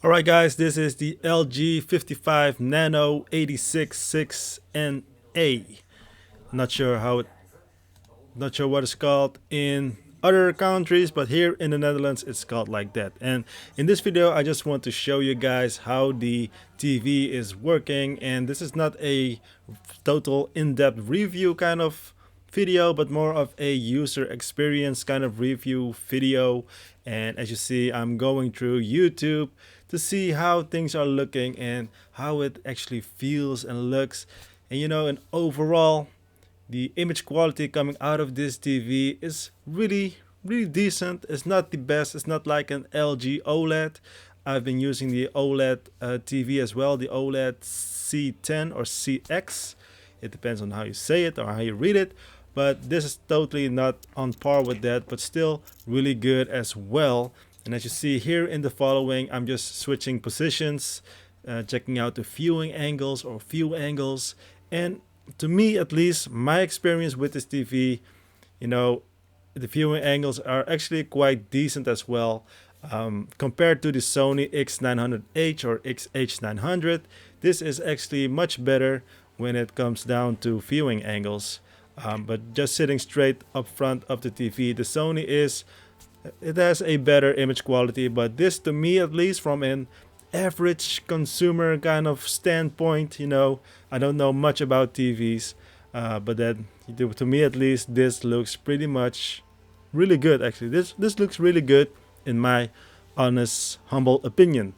Alright guys, this is the LG 55 Nano 866NA. Not sure how it, not sure what it's called in other countries, but here in the Netherlands it's called like that. And in this video I just want to show you guys how the TV is working, and this is not a total in-depth review kind of video, but more of a user experience kind of review video. And as you see, I'm going through YouTube to see how things are looking and how it actually feels and looks. And and overall, the image quality coming out of this TV is really decent. It's not the best. It's not like an LG OLED. I've been using the OLED TV as well, the OLED C10 or CX. It depends on how you say it or how you read it, but this is totally not on par with that, but still really good as well. And as you see here in the following, I'm just switching positions, checking out the viewing angles or view angles. And to me, at least, my experience with this TV, the viewing angles are actually quite decent as well. Compared to the Sony X900H or XH900, this is actually much better when it comes down to viewing angles. But just sitting straight up front of the TV, the Sony it has a better image quality, but this, to me at least, from an average consumer kind of standpoint, I don't know much about TVs, but that, to me at least, this looks pretty much really good. Actually, this looks really good in my honest, humble opinion.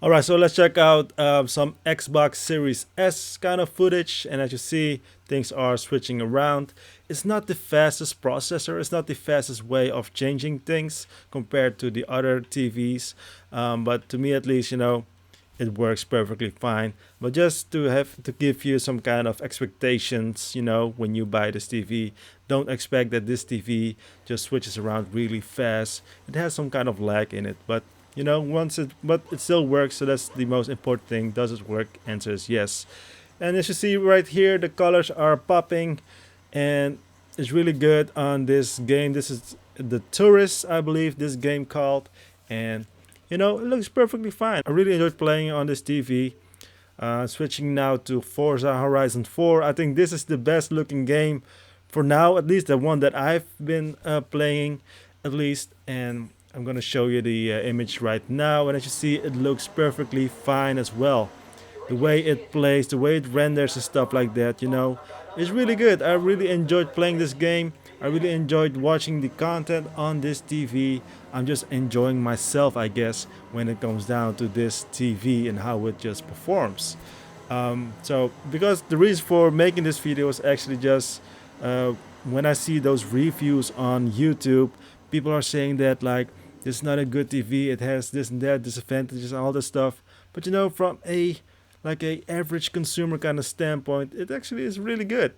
Alright, so let's check out some Xbox Series S kind of footage, and as you see, things are switching around. It's not the fastest processor, it's not the fastest way of changing things compared to the other TVs, but to me at least, it works perfectly fine. But just to give you some kind of expectations, when you buy this TV, don't expect that this TV just switches around really fast. It has some kind of lag in it, but but it still works, so that's the most important thing. Does it work? Answer is yes. And as you see right here, the colors are popping, and it's really good on this game. This is the Tourist, I believe this game called, and it looks perfectly fine. I really enjoyed playing on this TV. Switching now to Forza Horizon 4. I think this is the best looking game for now, at least the one that I've been playing, at least. And I'm gonna show you the image right now, and as you see, it looks perfectly fine as well. The way it plays, the way it renders and stuff like that, it's really good. I really enjoyed playing this game. I really enjoyed watching the content on this TV. I'm just enjoying myself, I guess, when it comes down to this TV and how it just performs. So because the reason for making this video is actually just when I see those reviews on YouTube, people are saying that like, this is not a good TV, it has this and that disadvantages and all this stuff. But from a average consumer kind of standpoint, it actually is really good.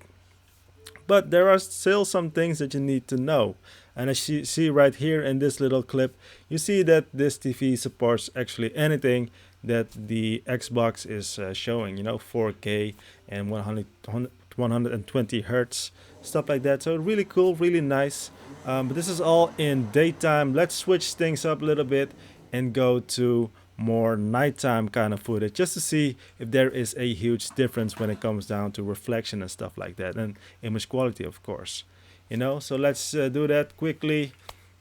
But there are still some things that you need to know. And as you see right here in this little clip, you see that this TV supports actually anything that the Xbox is showing, 4K and 120 hertz, stuff like that. So really cool, really nice. But this is all in daytime. Let's switch things up a little bit and go to more nighttime kind of footage, just to see if there is a huge difference when it comes down to reflection and stuff like that, and image quality, of course. So let's do that quickly.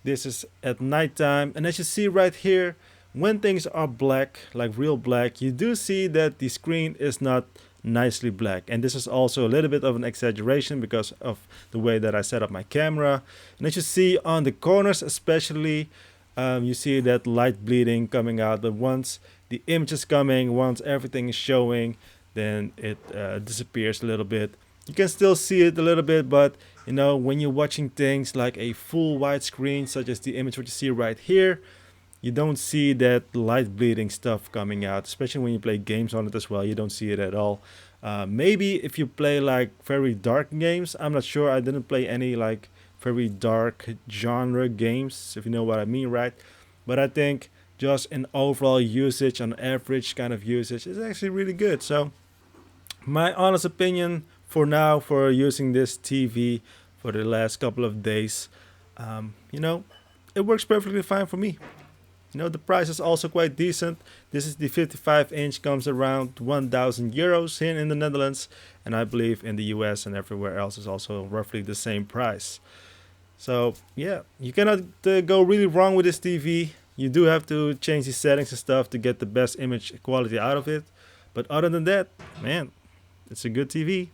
This is at nighttime, and as you see right here, when things are black, like real black, you do see that the screen is not nicely black. And this is also a little bit of an exaggeration because of the way that I set up my camera. And as you see on the corners especially, you see that light bleeding coming out. But once the image is coming, once everything is showing, then it disappears a little bit. You can still see it a little bit, but when you're watching things like a full widescreen, such as the image what you see right here, you don't see that light bleeding stuff coming out, especially when you play games on it as well. You don't see it at all. Maybe if you play like very dark games, I'm not sure. I didn't play any like very dark genre games, if you know what I mean, right? But I think just in overall usage, on average kind of usage, is actually really good. So my honest opinion for now, for using this TV for the last couple of days, it works perfectly fine for me. The price is also quite decent. This is the 55 inch, comes around 1,000 euros here in the Netherlands, and I believe in the US and everywhere else is also roughly the same price. So yeah, you cannot go really wrong with this TV. You do have to change the settings and stuff to get the best image quality out of it. But other than that, man, it's a good TV.